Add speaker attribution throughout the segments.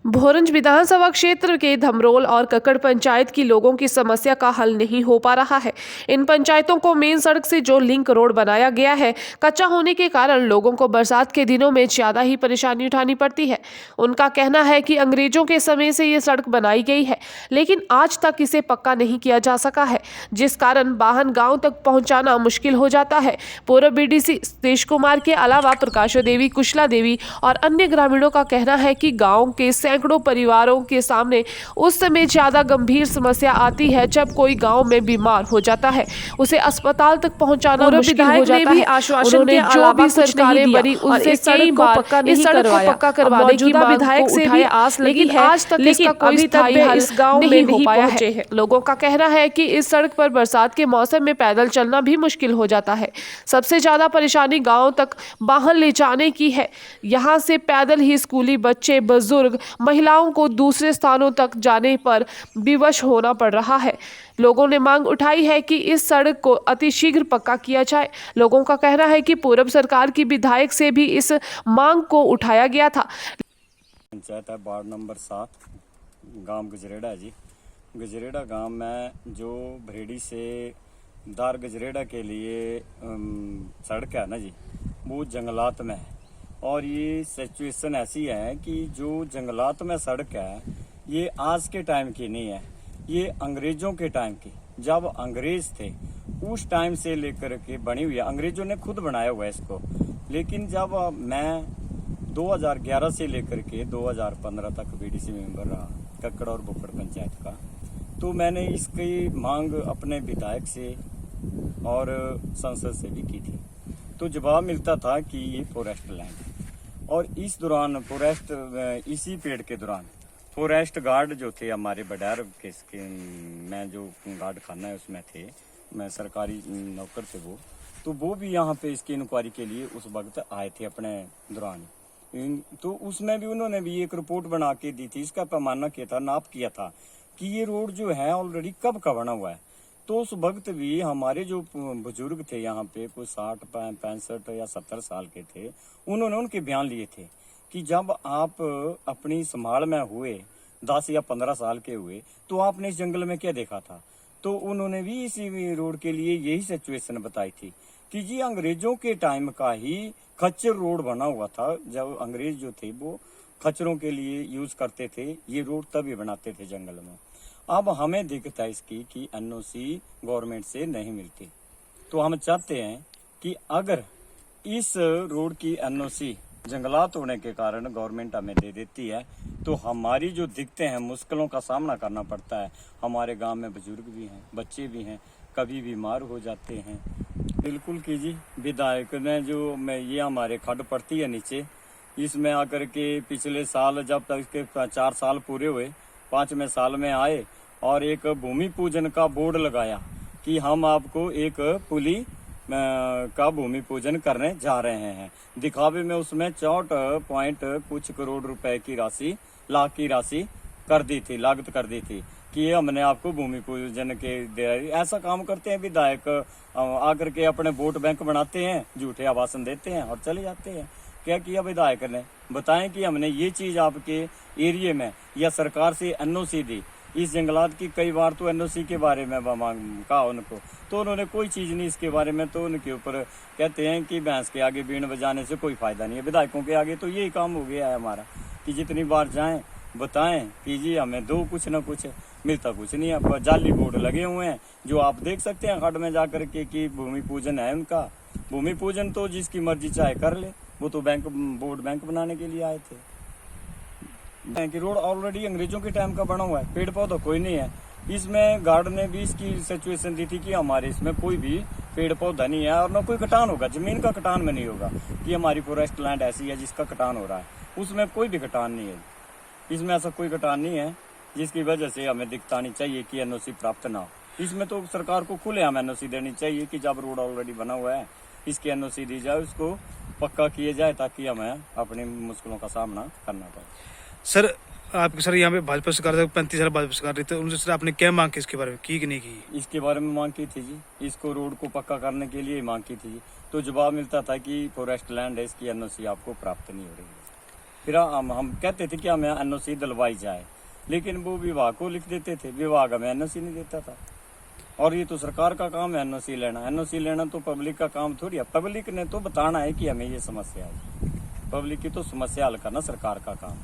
Speaker 1: भोरंज विधानसभा क्षेत्र के धमरोल और कक्कड़ पंचायत की लोगों की समस्या का हल नहीं हो पा रहा है। इन पंचायतों को मेन सड़क से जो लिंक रोड बनाया गया है, कच्चा होने के कारण लोगों को बरसात के दिनों में ज्यादा ही परेशानी उठानी पड़ती है। उनका कहना है कि अंग्रेजों के समय से ये सड़क बनाई गई है, लेकिन आज तक इसे पक्का नहीं किया जा सका है, जिस कारण वाहन गाँव तक पहुँचाना मुश्किल हो जाता है। पूर्व बीडीसी सतीश कुमार के अलावा प्रकाशो देवी, कुशला देवी और अन्य ग्रामीणों का कहना है कि गाँव के सैकड़ों परिवारों के सामने उस समय ज्यादा गंभीर समस्या आती है जब कोई गांव में बीमार हो जाता है, उसे अस्पताल तक पहुंचाना मुश्किल हो जाता है। उन्होंने जो भी सरकारें बनी उनसे कई बार इस सड़क को पक्का करवाने की विधायक से भी आस लगी है, आज तक इसका कोई स्थायी हल इस गांव में नहीं पाया है। लोगों का कहना है कि इस सड़क पर बरसात के मौसम में पैदल चलना भी मुश्किल हो जाता है। सबसे ज्यादा परेशानी गाँव तक वाहन ले जाने की है। यहाँ से पैदल ही स्कूली बच्चे, बुजुर्ग, महिलाओं को दूसरे स्थानों तक जाने पर विवश होना पड़ रहा है। लोगों ने मांग उठाई है कि इस सड़क को अतिशीघ्र पक्का किया जाए। लोगों का कहना है कि पूर्व सरकार की विधायक से भी इस मांग को उठाया गया था।
Speaker 2: पंचायत है वार्ड नंबर 7, गांव गजरेड़ा है जी। गजरेड़ा गांव में जो भरेड़ी से दार गजरेड़ा के लिए सड़क है ना जी, वो जंगलात में है। और ये सिचुएशन ऐसी है कि जो जंगलात में सड़क है, ये आज के टाइम की नहीं है, ये अंग्रेजों के टाइम की, जब अंग्रेज थे उस टाइम से लेकर के बनी हुई है। अंग्रेजों ने खुद बनाया हुआ है इसको। लेकिन जब मैं 2011 से लेकर के 2015 तक बीडीसी मेंबर रहा कक्कड़ और बुक्कड़ पंचायत का, तो मैंने इसकी मांग अपने विधायक से और संसद से भी की थी। तो जवाब मिलता था कि ये फॉरेस्ट लैंड है। और इस दौरान फॉरेस्ट, इसी पेड़ के दौरान फॉरेस्ट गार्ड जो थे हमारे बडैर के मैं जो गार्ड खाना है उसमें थे, मैं सरकारी नौकर थे वो भी यहाँ पे इसकी इंक्वायरी के लिए उस वक्त आए थे अपने दौरान। तो उसमें भी उन्होंने भी एक रिपोर्ट बना के दी थी, इसका पैमाना किया था, नाप किया था कि ये रोड जो है ऑलरेडी कब का बना हुआ है। तो उस वक्त भी हमारे जो बुजुर्ग थे यहाँ पे, कोई 60, 65 या 70 साल के थे, उन्होंने उनके बयान लिए थे कि जब आप अपनी संभाल में हुए 10 या 15 साल के हुए, तो आपने इस जंगल में क्या देखा था। तो उन्होंने भी इसी रोड के लिए यही सिचुएशन बताई थी कि जी अंग्रेजों के टाइम का ही खच्चर रोड बना हुआ था। जब अंग्रेज जो थे वो खच्चरों के लिए यूज करते थे, ये रोड तभी बनाते थे जंगल में। अब हमें दिक्कत है इसकी कि एनओसी गवर्नमेंट से नहीं मिलती। तो हम चाहते हैं कि अगर इस रोड की एनओसी जंगलात होने के कारण गवर्नमेंट हमें दे देती है, तो हमारी जो दिक्कतें हैं, मुश्किलों का सामना करना पड़ता है। हमारे गांव में बुजुर्ग भी हैं, बच्चे भी हैं, कभी बीमार हो जाते हैं। बिल्कुल कीजिए। विधायक ने जो ये हमारे खड्ड पड़ती है नीचे, इसमें आकर के पिछले साल जब तक इसके 4 साल पूरे हुए, 5वें साल में आए और एक भूमि पूजन का बोर्ड लगाया कि हम आपको एक पुली का भूमि पूजन करने जा रहे हैं। दिखावे में उसमें 64 पॉइंट कुछ करोड़ रुपए की राशि, लाख की राशि कर दी थी, लागत कर दी थी कि ये हमने आपको भूमि पूजन के दे। ऐसा काम करते हैं विधायक, आकर के अपने वोट बैंक बनाते हैं, झूठे आवासन देते हैं और चले जाते हैं। क्या किया विधायक ने, बताएं कि हमने ये चीज आपके एरिया में या सरकार से एनओसी दी। इस जंगलात की कई बार तो एनओसी के बारे में कहा उनको, तो उन्होंने कोई चीज नहीं इसके बारे में। तो उनके ऊपर कहते हैं कि भैंस के आगे बीन बजाने से कोई फायदा नहीं है। विधायकों के आगे तो यही काम हो गया है हमारा कि जितनी बार जाएं बताएं कि जी हमें दो, कुछ ना कुछ मिलता कुछ नहीं है। जाली बोर्ड लगे हुए हैं जो आप देख सकते हैं खड्ड में जाकर के कि भूमि पूजन है उनका। भूमि पूजन तो जिसकी मर्जी चाहे कर ले, वो तो वोट बैंक बनाने के लिए आए थे। कि रोड ऑलरेडी अंग्रेजों के टाइम का बना हुआ है, पेड़ पौधा कोई नहीं है इसमें। गार्ड ने भी इसकी सिचुएशन दी थी कि हमारे इसमें कोई भी पेड़ पौधा नहीं है और न कोई कटान होगा, जमीन का कटान में नहीं होगा कि हमारी फॉरेस्ट लैंड ऐसी है जिसका कटान हो रहा है, उसमें कोई भी कटान नहीं है। इसमें ऐसा कोई कटान नहीं है जिसकी वजह से हमें दिक्कत आनी चाहिए कि एनओसी प्राप्त ना हो। इसमें तो सरकार को खुलेआम एनओसी देनी चाहिए कि जब रोड ऑलरेडी बना हुआ है इसकी एनओसी दी जाए, उसको पक्का किया जाए ताकि हमें अपनी मुश्किलों का सामना करना पड़े।
Speaker 3: सर आपके सर यहाँ पे भाजपा सरकार 35 साल भाजपा सरकार रही, तो उनसे सर आपने क्या मांग की इसके बारे में, की कि नहीं की?
Speaker 2: इसके बारे में मांग की थी जी, इसको रोड को पक्का करने के लिए मांग की थी। तो जवाब मिलता था कि फॉरेस्ट लैंड है, इसकी एनओसी आपको प्राप्त नहीं हो रही है। फिर हम कहते थे कि हमें एनओसी दिलवाई जाए, लेकिन वो विभाग को लिख देते थे, विभाग हमें एनओसी नहीं देता था। और ये तो सरकार का काम है एनओसी लेना। एनओसी लेना तो पब्लिक का काम थोड़ी है। पब्लिक ने तो बताना है कि हमें ये समस्या है, पब्लिक की तो समस्या हल करना सरकार का काम।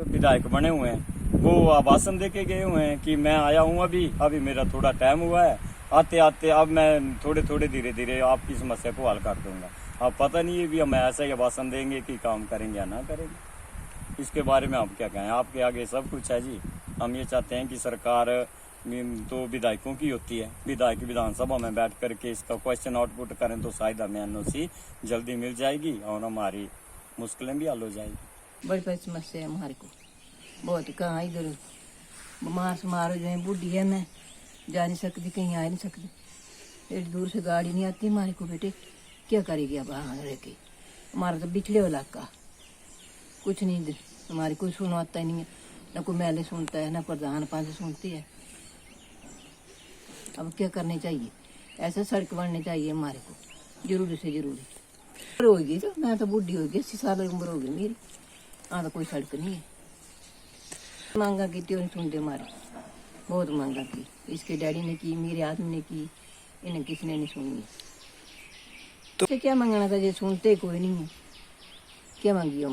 Speaker 2: विधायक बने हुए हैं, वो आवासन दे के गए हुए हैं कि मैं आया हूँ, अभी मेरा थोड़ा टाइम हुआ है, आते आते अब मैं थोड़े धीरे धीरे आपकी समस्या को हल कर दूंगा। अब पता नहीं है भी हम ऐसा ही आवासन देंगे कि काम करेंगे या ना करेंगे। इसके बारे में आप क्या कहें? आपके आगे सब कुछ है जी। हम ये चाहते हैं कि सरकार तो विधायकों की होती है, विधायक विधानसभा में बैठ करके इसका क्वेश्चन आउटपुट करें तो शायद हमें एनओसी जल्दी मिल जाएगी और हमारी मुश्किलें भी हल हो जाएगी।
Speaker 4: बड़ी बड़ी समस्या है हमारे को, बहुत। कहाँ इधर बीमार समार हो जाए, बूढ़ी है, मैं जा नहीं सकती, कहीं आ नहीं सकती, एडी दूर से गाड़ी नहीं आती हमारे को। बेटे क्या करेगी अब वहाँ रह के? हमारा तो बिछड़े हुआ इलाका, कुछ नहीं, हमारी कोई सुनवाता ही नहीं है, न कोई मेले सुनता है, न प्रधान पंच सुनती है। अब क्या करनी चाहिए? ऐसा सड़क बननी चाहिए हमारे को, जरूरी से जरूरी। होगी तो मैं तो बूढ़ी होगी, 80 साल उम्र होगी मेरी, हाँ तो कोई सड़क नहीं है। मांगा की नहीं सुनते हमारे, बहुत मांगा की, इसके डैडी ने की, मेरे आदमी ने की, इन्हें किसने नहीं सुनी। तो क्या मांगना था, जो सुनते कोई नहीं है, क्या मांगी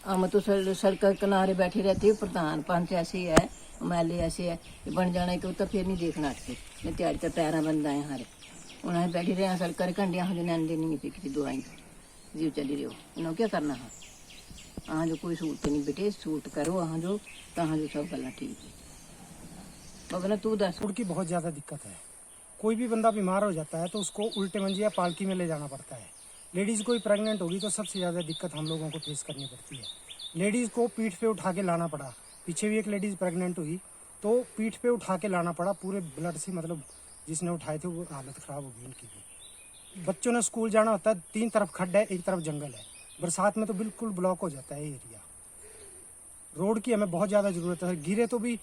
Speaker 4: हम तो सड़क के किनारे बैठे रहते, प्रधान पंच ऐसे है, एमएलए ऐसे है, ये बन जाना कि तो फिर नहीं देखना अटके, मैं त्याड़ी तो पैरा बंदा है हारे, उन्हें बैठे रहे सड़क कंडिया हाँ जो नैंदे नहीं पे किसी दवाई जीव चली रहे हो, उन्हें क्या करना है? हाँ जो कोई सूट नहीं बेटे, सूट करो हाँ जो, कहाँ जो सब गला ठीक है। बबना तू दस।
Speaker 5: रोड की बहुत ज़्यादा दिक्कत है। कोई भी बंदा बीमार हो जाता है तो उसको उल्टे मंजी या पालकी में ले जाना पड़ता है। लेडीज़ कोई प्रेग्नेंट होगी तो सबसे ज़्यादा दिक्कत हम लोगों को फेस करनी पड़ती है। लेडीज़ को पीठ पे उठा के लाना पड़ा, पीछे भी एक लेडीज़ प्रेग्नेंट हुई तो पीठ पे उठा के लाना पड़ा, पूरे ब्लड से, मतलब जिसने उठाए थे वो हालत ख़राब हो गई उनकी भी। बच्चों ने स्कूल जाना होता है, 3 तरफ खड्डा है, 1 तरफ जंगल है, बरसात में तो बिल्कुल ब्लॉक हो जाता है एरिया। रोड की हमें बहुत ज़्यादा ज़रूरत है। गिरे तो भी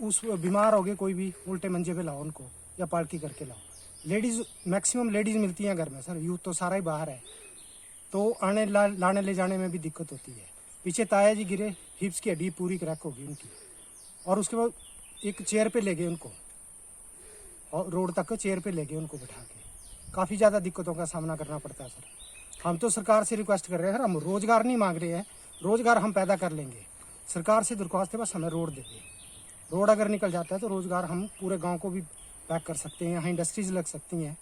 Speaker 5: उस बीमार हो गए कोई भी, उल्टे मंजे पे लाओ उनको या पालकी करके लाओ। लेडीज़ मैक्सिमम लेडीज़ मिलती हैं घर में सर, यूथ तो सारा ही बाहर है, तो लाने ले जाने में भी दिक्कत होती है। पीछे ताया जी गिरे, हिप्स की हड्डी पूरी क्रैक हो गई उनकी, और उसके बाद एक चेयर पे ले गए उनको, और रोड तक चेयर पे ले गए उनको बिठा के। काफ़ी ज़्यादा दिक्कतों का सामना करना पड़ता है सर। हम तो सरकार से रिक्वेस्ट कर रहे हैं सर, हम रोज़गार नहीं मांग रहे हैं, रोज़गार हम पैदा कर लेंगे। सरकार से दरख्वास्त है बस हमें रोड दे दें। रोड अगर निकल जाता है तो रोज़गार हम पूरे गांव को भी पैक कर सकते हैं, यहाँ इंडस्ट्रीज लग सकती हैं।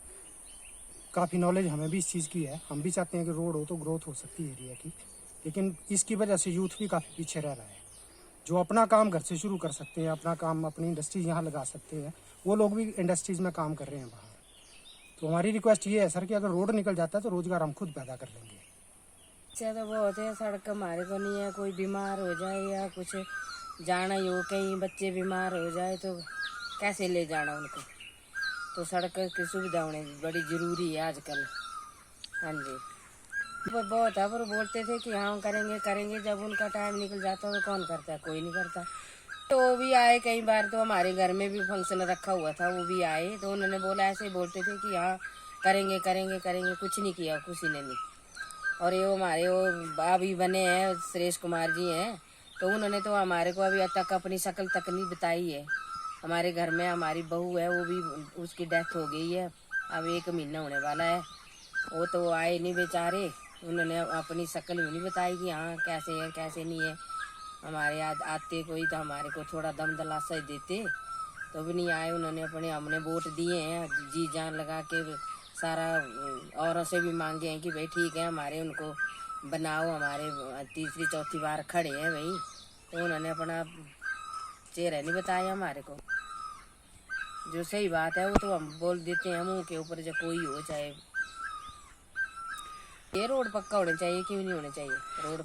Speaker 5: काफ़ी नॉलेज हमें भी इस चीज़ की है, हम भी चाहते हैं कि रोड हो तो ग्रोथ हो सकती है एरिया की, लेकिन इसकी वजह से यूथ भी काफ़ी पीछे रह रहा है। जो अपना काम घर से शुरू कर सकते हैं, अपना काम अपनी इंडस्ट्रीज यहाँ लगा सकते हैं, वो लोग भी इंडस्ट्रीज में काम कर रहे हैं बाहर। तो हमारी रिक्वेस्ट ये है सर कि अगर रोड निकल जाता है तो रोज़गार हम खुद पैदा कर लेंगे।
Speaker 6: तो बहुत है, सड़क हमारे को नहीं है, कोई बीमार हो जाए या कुछ जाना ही हो, कहीं बच्चे बीमार हो जाए तो कैसे ले जाना उनको, तो सड़क की सुविधा होनी बड़ी ज़रूरी है आजकल। हाँ जी बहुत है, पर बोलते थे कि हाँ करेंगे करेंगे, जब उनका टाइम निकल जाता तो कौन करता है? कोई नहीं करता। तो वो भी आए कई बार, तो हमारे घर में भी फंक्शन रखा हुआ था, वो भी आए, तो उन्होंने बोला, ऐसे बोलते थे कि हाँ करेंगे करेंगे करेंगे, कुछ नहीं किया किसी ने नहीं। और ये हमारे वो अभी बने हैं सुरेश कुमार जी हैं, तो उन्होंने तो हमारे को अभी तक अपनी शक्ल तक नहीं बताई है। हमारे घर में हमारी बहू है, वो भी उसकी डेथ हो गई है, अब 1 महीना होने वाला है। वो तो आए नहीं बेचारे, उन्होंने अपनी शक्ल भी नहीं बताई कि हाँ कैसे है कैसे नहीं है। हमारे आते कोई तो हमारे को थोड़ा दम दलासा ही देते, तो भी नहीं आए उन्होंने। अपने हमने वोट दिए हैं जी जान लगा के, सारा औरों से भी मांगे हैं कि भाई ठीक है हमारे उनको बनाओ, हमारे 3री 4थी बार खड़े हैं भाई, तो उन्होंने अपना चेहरा नहीं बताया हमारे को। जो सही बात है वो तो हम बोल देते हैं मुँह के ऊपर, जो कोई हो चाहे। ये रोड पक्का होना चाहिए, क्यों नहीं होना चाहिए रोड।